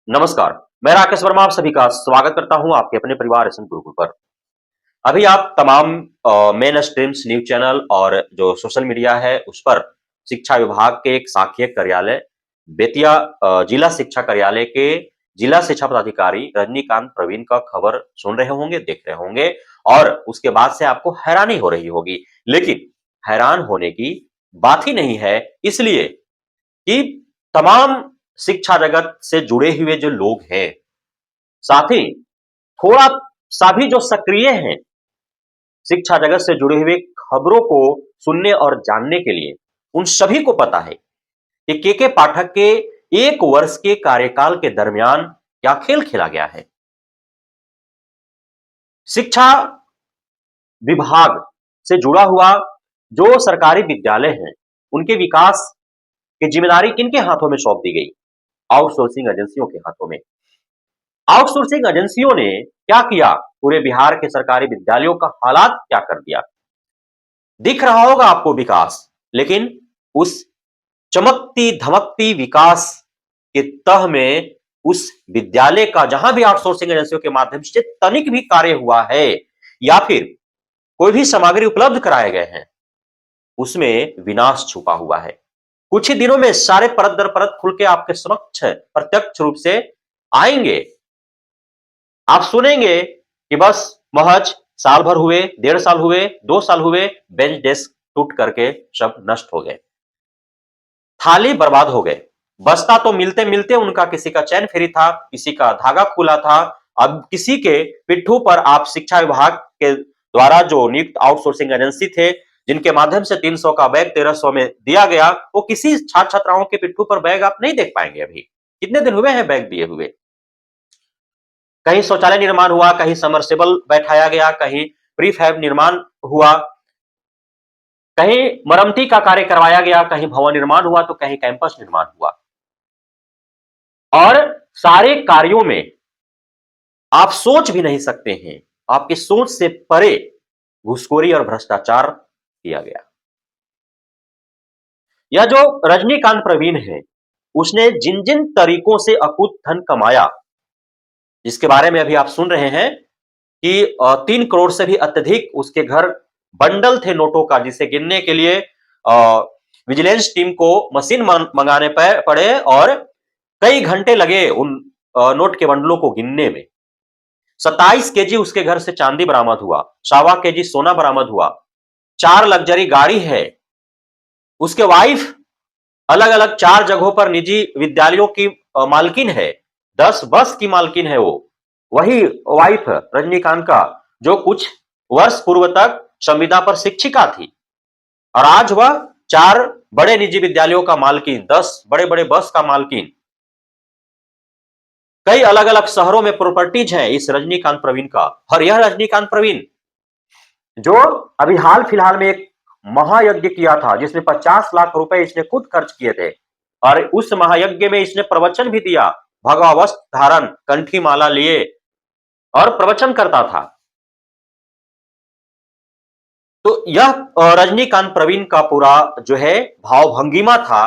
नमस्कार, मैं राकेश वर्मा आप सभी का स्वागत करता हूं आपके अपने परिवार एसएम गुरुकुल पर। अभी आप तमाम मेन स्ट्रीम्स न्यूज़ चैनल और जो सोशल मीडिया है उस पर शिक्षा विभाग के एक शाखीय कार्यालय बेतिया जिला शिक्षा कार्यालय के जिला शिक्षा पदाधिकारी रजनीकांत प्रवीण का खबर सुन रहे होंगे, देख रहे होंगे और उसके बाद से आपको हैरानी हो रही होगी। लेकिन हैरान होने की बात ही नहीं है, इसलिए कि तमाम शिक्षा जगत से जुड़े हुए जो लोग हैं, साथ ही थोड़ा सा भी जो सक्रिय हैं शिक्षा जगत से जुड़े हुए खबरों को सुनने और जानने के लिए, उन सभी को पता है कि के पाठक के 1 वर्ष के कार्यकाल के दरमियान क्या खेल खेला गया है। शिक्षा विभाग से जुड़ा हुआ जो सरकारी विद्यालय हैं, उनके विकास की जिम्मेदारी किनके हाथों में सौंप दी गई? आउटसोर्सिंग एजेंसियों के हाथों में। आउटसोर्सिंग एजेंसियों ने क्या किया? पूरे बिहार के सरकारी विद्यालयों का हालात क्या कर दिया? दिख रहा होगा आपको विकास, लेकिन उस चमकती धमकती विकास के तह में उस विद्यालय का जहां भी आउटसोर्सिंग एजेंसियों के माध्यम से तनिक भी कार्य हुआ है या फिर कोई भी सामग्री उपलब्ध कराए गए हैं, उसमें विनाश छुपा हुआ है। कुछ ही दिनों में सारे परत दर परत खुल के आपके समक्ष प्रत्यक्ष रूप से आएंगे। आप सुनेंगे कि बस महज साल भर हुए, 1.5 साल हुए, 2 साल हुए, बेंच डेस्क टूट करके सब नष्ट हो गए। थाली बर्बाद हो गए। बस्ता तो मिलते-मिलते उनका किसी का चैन फेरी था, किसी का धागा खुला था। अब किसी के पिट्ठू पर आप शिक्षा विभाग के द्वारा जो नियुक्त आउटसोर्सिंग एजेंसी थे, जिनके माध्यम से 300 का बैग 1300 में दिया गया, वो किसी छात्र-छात्राओं के पिट्ठू पर बैग आप नहीं देख पाएंगे अभी। कितने दिन हुए हैं बैग दिए हुए? कहीं शौचालय निर्माण हुआ, कहीं सबमर्सिबल बैठाया गया, कहीं प्रीफैब निर्माण हुआ, कहीं मरम्मती का कार्य करवाया गया, कहीं भवन निर्माण हुआ तो कहीं कैंपस निर्माण हुआ। और सारे कार्यों में आप सोच भी नहीं सकते हैं, आपकी सोच से परे घूसखोरी और भ्रष्टाचार किया गया। यह जो रजनीकांत प्रवीण है, उसने जिन-जिन तरीकों से अकूत धन कमाया, जिसके बारे में अभी आप सुन रहे हैं कि 3 करोड़ से भी अत्यधिक उसके घर बंडल थे नोटों का, जिसे गिनने के लिए विजिलेंस टीम को मशीन मंगाने पड़े और कई घंटे लगे उन नोट के बंडलों को गिनने में। 27 केजी उसके घर से चांदी बरामद हुआ, 1.25 केजी सोना बरामद हुआ, 4 लग्जरी गाड़ी है। उसके वाइफ अलग-अलग 4 जगहों पर निजी विद्यालयों की मालकिन है, 10 बस की मालकिन है वो। वही वाइफ रजनीकांत का जो कुछ वर्ष पूर्व तक संविदा पर शिक्षिका थी और आज वह 4 बड़े निजी विद्यालयों का मालकिन, 10 बड़े-बड़े बस का मालकिन। कई अलग-अलग शहरों में प्रॉपर्टीज हैं इस रजनीकांत प्रवीण का। और यह रजनीकांत प्रवीण जो अभी हाल फिलहाल में एक महायज्ञ किया था, जिसमें 50 लाख रुपए इसने खुद खर्च किए थे और उस महायज्ञ में इसने प्रवचन भी दिया, भगवा वस्त्र धारण, कंठी माला लिए और प्रवचन करता था। तो यह रजनीकांत प्रवीण का पूरा जो है भाव भंगिमा था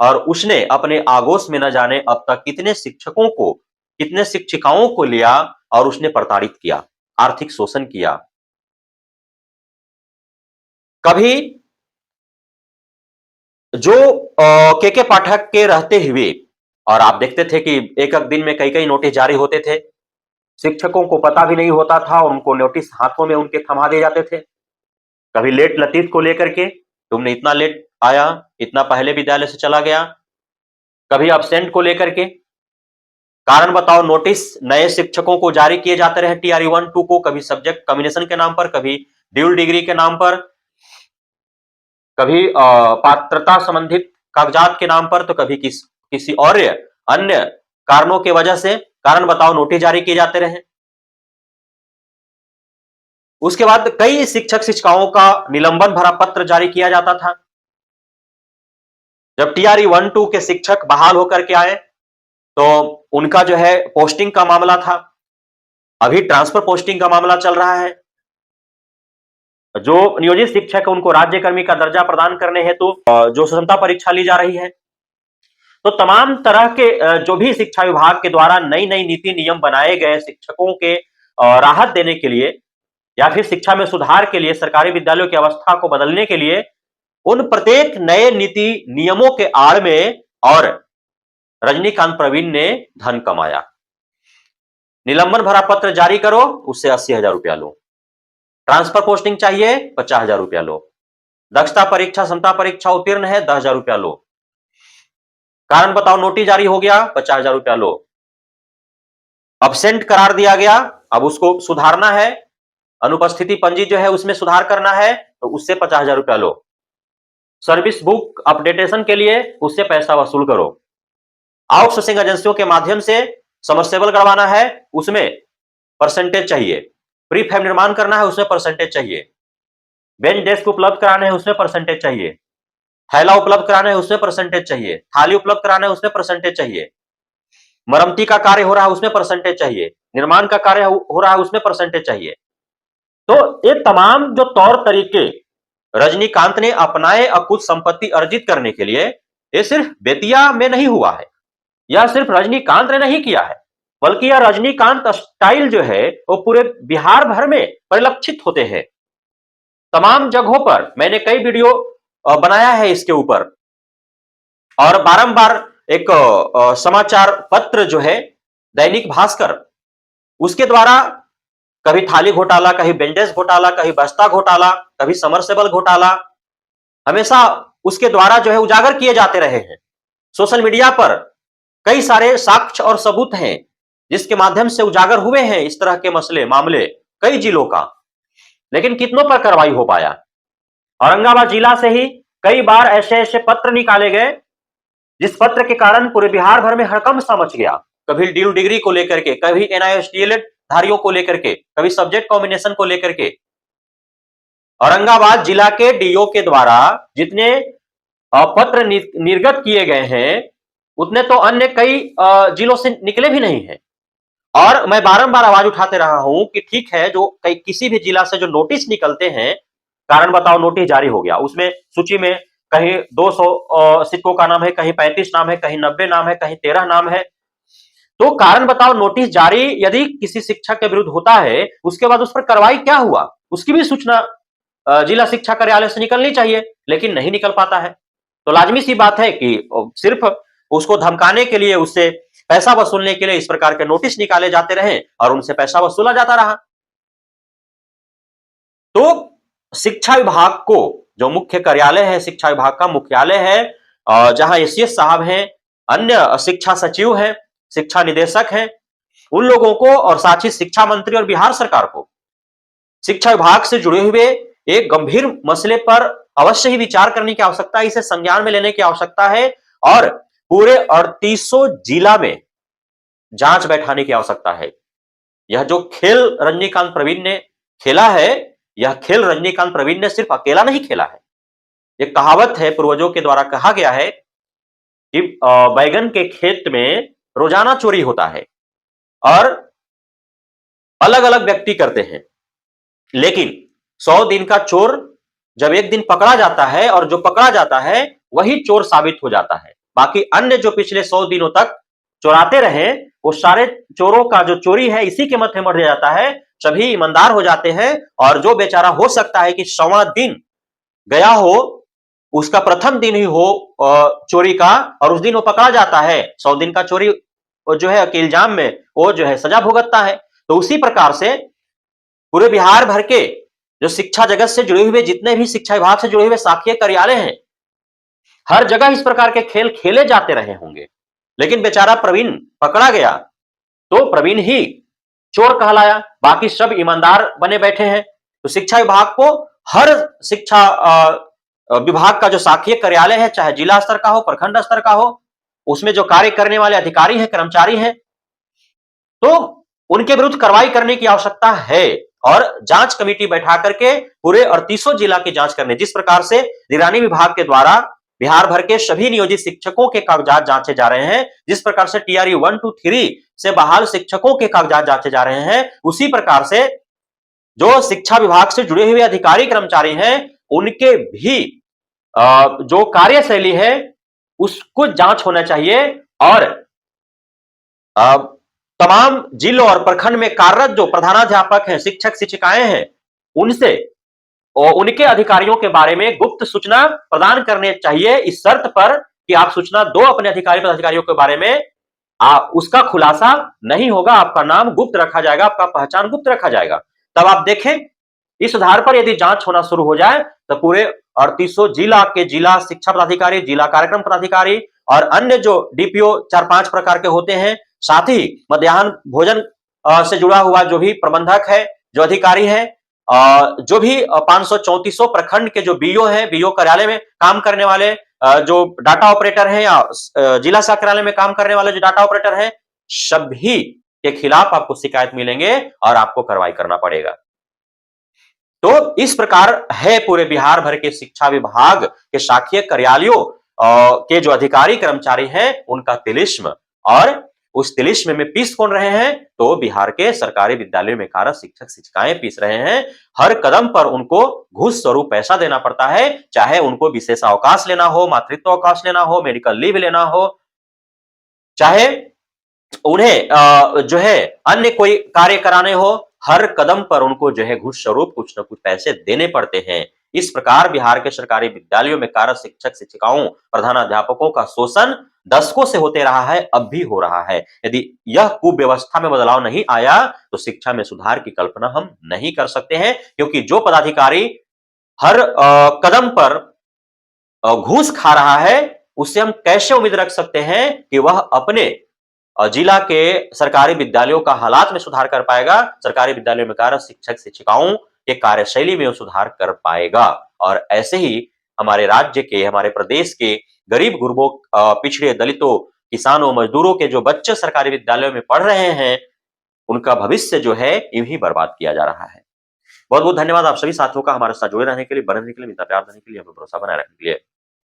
और उसने अपने आगोश में न जाने अब तक कितने शिक्षकों को, कितने शिक्षिकाओं को लिया और उसने प्रताड़ित किया, आर्थिक शोषण किया। कभी जो के पाठक के रहते हुए और आप देखते थे कि एक-एक दिन में कई-कई नोटिस जारी होते थे। शिक्षकों को पता भी नहीं होता था और उनको नोटिस हाथों में उनके थमा दिए जाते थे। कभी लेट लतीफ को लेकर के, तुमने इतना लेट आया, इतना पहले विद्यालय से चला गया। कभी एब्सेंट को लेकर के, कारण बताओ नोटिस नए शिक्षकों को जारी किए जाते रहे टीआरई 1-2 को, कभी सब्जेक्ट कॉम्बिनेशन के नाम पर, कभी ड्यूल डिग्री के नाम पर, कभी पात्रता संबंधित कागजात के नाम पर, तो कभी किसी और अन्य कारणों की वजह से, कारण बताओ नोटिस जारी किए जाते रहे। उसके बाद कई शिक्षक शिक्षिकाओं का निलंबन भरा पत्र जारी किया जाता था। जब टीआरई 1-2 के शिक्षक बहाल होकर के आए तो उनका जो है पोस्टिंग का मामला था। अभी ट्रांसफर पोस्टिंग का मामला चल रहा है। जो नियोजित शिक्षक है उनको राज्य कर्मी का दर्जा प्रदान करने हेतु जो स्वतंत्रता परीक्षा ली जा रही है। तो तमाम तरह के जो भी शिक्षा विभाग के द्वारा नई नई नीति नियम बनाए गए शिक्षकों के राहत देने के लिए या फिर शिक्षा में सुधार के लिए, सरकारी विद्यालयों की अवस्था को बदलने के लिए, उन प्रत्येक नए नीति नियमों के आड़ में और रजनीकांत प्रवीण ने धन कमाया। निलंबन भरा पत्र जारी करो, उससे 80,000 रुपया लो। ट्रांसफर पोस्टिंग चाहिए, 50,000 रुपया लो। दक्षता परीक्षा, क्षमता परीक्षा उत्तीर्ण है, 10,000 रुपया लो। कारण बताओ नोटिस जारी हो गया, 50,000 रुपया लो। अब्सेंट करार दिया गया, अब उसको सुधारना है, अनुपस्थिति पंजी जो है उसमें सुधार करना है, तो उससे 50,000 रुपया लो। सर्विस बुक अपडेटेशन के लिए उससे पैसा वसूल करो। आउटसोर्सिंग एजेंसियों के माध्यम से समरसेबल करवाना है, उसमें परसेंटेज चाहिए। प्री फैब निर्माण करना है, उसमें परसेंटेज चाहिए। बेंच डेस्क उपलब्ध कराने हैं, उसमें परसेंटेज चाहिए। थैला उपलब्ध कराना है, उसमें परसेंटेज चाहिए। थाली उपलब्ध कराना है, उसमें परसेंटेज चाहिए। मरम्मती का कार्य हो रहा है, उसमें परसेंटेज चाहिए। निर्माण का कार्य हो रहा है, उसमें परसेंटेज चाहिए। तो ये तमाम जो तौर तरीके रजनीकांत ने अपनाए और कुछ संपत्ति अर्जित करने के लिए, ये सिर्फ बेतिया में नहीं हुआ है, यह सिर्फ रजनीकांत ने नहीं किया है, बल्कि यह रजनीकांत स्टाइल जो है वो पूरे बिहार भर में परिलक्षित होते हैं। तमाम जगहों पर मैंने कई वीडियो बनाया है इसके ऊपर, और बारंबार एक समाचार पत्र जो है दैनिक भास्कर, उसके द्वारा कभी थाली घोटाला, कहीं बेंडेज घोटाला, कहीं बस्ता घोटाला, कभी समरसेबल घोटाला, हमेशा उसके द्वारा जो है उजागर किए जाते रहे हैं। सोशल मीडिया पर कई सारे साक्ष्य और सबूत हैं जिसके माध्यम से उजागर हुए हैं इस तरह के मसले, मामले कई जिलों का, लेकिन कितनों पर कार्रवाई हो पाया? औरंगाबाद जिला से ही कई बार ऐसे ऐसे पत्र निकाले गए जिस पत्र के कारण पूरे बिहार भर में हड़कंप सा मच गया। कभी ड्यू डिग्री को लेकर के, कभी एनआईएसटीएलएड धारियों को लेकर के, कभी सब्जेक्ट कॉम्बिनेशन को लेकर के। औरंगाबाद जिला के डीओ के द्वारा जितने पत्र निर्गत किए गए हैं उतने तो अन्य कई जिलों से निकले भी नहीं है। और मैं बारंबार आवाज उठाते रहा हूं कि ठीक है, जो किसी भी जिला से जो नोटिस निकलते हैं, कारण बताओ नोटिस जारी हो गया, उसमें सूची में कहीं 200 सिक्कों का नाम है, कहीं 35 नाम है, कहीं 90 नाम है, कहीं 13 नाम है। तो कारण बताओ नोटिस जारी यदि किसी शिक्षक के विरुद्ध होता है, उसके बाद उस पर कार्रवाई क्या हुआ, उसकी भी सूचना जिला शिक्षा कार्यालय से निकलनी चाहिए, लेकिन नहीं निकल पाता है। तो लाजमी सी बात है कि सिर्फ उसको धमकाने के लिए, उससे पैसा वसूलने के लिए इस प्रकार के नोटिस निकाले जाते रहे और उनसे पैसा वसूला जाता रहा। तो शिक्षा विभाग को जो मुख्य कार्यालय है, शिक्षा विभाग का मुख्यालय है, जहां एसीएस साहब हैं, अन्य शिक्षा सचिव हैं, शिक्षा निदेशक हैं, उन लोगों को और साथ ही शिक्षा मंत्री और बिहार सरकार को शिक्षा विभाग से जुड़े हुए एक गंभीर मसले पर अवश्य ही विचार करने की आवश्यकता है, इसे संज्ञान में लेने की आवश्यकता है और पूरे 3800 जिला में जांच बैठाने की आवश्यकता है। यह जो खेल रजनीकांत प्रवीण ने खेला है, यह खेल रजनीकांत प्रवीण ने सिर्फ अकेला नहीं खेला है। एक कहावत है, पूर्वजों के द्वारा कहा गया है कि बैगन के खेत में रोजाना चोरी होता है और अलग अलग व्यक्ति करते हैं, लेकिन 100 दिन का चोर जब एक दिन पकड़ा जाता है और जो पकड़ा जाता है वही चोर साबित हो जाता है। बाकी अन्य जो पिछले 100 दिनों तक चोराते रहे, वो सारे चोरों का जो चोरी है इसी के मत में मर जाता है, सभी ईमानदार हो जाते हैं। और जो बेचारा हो सकता है कि 100वां दिन गया हो, उसका प्रथम दिन ही हो चोरी का, और उस दिन वो पकड़ा जाता है, 100 दिन का चोरी जो है के इल्जाम में वो जो है सजा भुगतता है। तो उसी प्रकार से पूरे बिहार भर के जो शिक्षा जगत से जुड़े हुए जितने भी शिक्षा विभाग से जुड़े हुए शाखीय कार्यालय हैं, हर जगह इस प्रकार के खेल खेले जाते रहे होंगे, लेकिन बेचारा प्रवीण पकड़ा गया तो प्रवीण ही चोर कहलाया, बाकी सब ईमानदार बने बैठे हैं। तो शिक्षा विभाग को हर शिक्षा विभाग का जो शाखीय कार्यालय है, चाहे जिला स्तर का हो, प्रखंड स्तर का हो, उसमें जो कार्य करने वाले अधिकारी हैं, कर्मचारी हैं, तो उनके विरुद्ध कार्रवाई करने की आवश्यकता है और जांच कमेटी बैठा करके पूरे 3800 जिला की जांच करने, जिस प्रकार से निगरानी विभाग के द्वारा बिहार भर के सभी नियोजित शिक्षकों के कागजात जांचे जा रहे हैं, जिस प्रकार से टीआरई 1 2 3 से बहाल शिक्षकों के कागजात जांचे जा रहे हैं, उसी प्रकार से जो शिक्षा विभाग से जुड़े हुए अधिकारी कर्मचारी हैं उनके भी जो कार्यशैली है उसको जांच होना चाहिए और तमाम जिलों और प्रखंड में कार्यरत जो प्रधानाध्यापक हैं, शिक्षक शिक्षिकाएं हैं, उनसे और उनके अधिकारियों के बारे में गुप्त सूचना प्रदान करने चाहिए, इस शर्त पर कि आप सूचना दो अपने अधिकारी पदाधिकारियों के बारे में, उसका खुलासा नहीं होगा, आपका नाम गुप्त रखा जाएगा, आपका पहचान गुप्त रखा जाएगा। तब आप देखें, इस आधार पर यदि जांच होना शुरू हो जाए तो पूरे 3800 जिला के जिला शिक्षा पदाधिकारी, जिला कार्यक्रम पदाधिकारी और अन्य जो डीपीओ 4-5 प्रकार के होते हैं, साथ ही मध्याह्न भोजन से जुड़ा हुआ जो भी प्रबंधक है, जो अधिकारी है, जो भी 534 प्रखंड के जो बीओ हैं, बीओ कार्यालय में काम करने वाले जो डाटा ऑपरेटर हैं या जिला शाखा कार्यालय में काम करने वाले जो डाटा ऑपरेटर हैं, सभी के खिलाफ आपको शिकायत मिलेंगे और आपको कार्रवाई करना पड़ेगा। तो इस प्रकार है पूरे बिहार भर के शिक्षा विभाग के शाखीय कार्यालयों के जो अधिकारी कर्मचारी हैं, उनका तिलिस्म, और उस तिलिस्म में पीस कौन रहे हैं? तो बिहार के सरकारी विद्यालयों में कार्यरत शिक्षक शिक्षिकाएं पीस रहे हैं। हर कदम पर उनको घूस स्वरूप पैसा देना पड़ता है, चाहे उनको विशेष अवकाश लेना हो, मातृत्व अवकाश लेना हो, मेडिकल लीव लेना हो, चाहे उन्हें जो है अन्य कोई कार्य कराने हो, हर कदम पर उनको जो है घूस स्वरूप कुछ न कुछ पैसे देने पड़ते हैं। इस प्रकार बिहार के सरकारी विद्यालयों में कार्यरत शिक्षक शिक्षिकाओं, प्रधानाध्यापकों का शोषण दशकों से होते रहा है, अब भी हो रहा है। यदि यह कुव्यवस्था में बदलाव नहीं आया तो शिक्षा में सुधार की कल्पना हम नहीं कर सकते हैं, क्योंकि जो पदाधिकारी हर कदम पर घूस खा रहा है, उससे हम कैसे उम्मीद रख सकते हैं कि वह अपने जिला के सरकारी विद्यालयों का हालात में सुधार कर पाएगा, सरकारी विद्यालयों में कार्यरत शिक्षक शिक्षिकाओं के कार्यशैली में सुधार कर पाएगा। और ऐसे ही हमारे राज्य के, हमारे प्रदेश के गरीब गुरबों, पिछड़े दलितों, किसानों, मजदूरों के जो बच्चे सरकारी विद्यालयों में पढ़ रहे हैं, उनका भविष्य जो है यूं ही बर्बाद किया जा रहा है। बहुत बहुत धन्यवाद आप सभी साथियों का हमारे साथ जुड़े रहने के लिए, बने रहने के लिए, मिलता प्यार देने के लिए, हमें भरोसा बनाए रखने के लिए।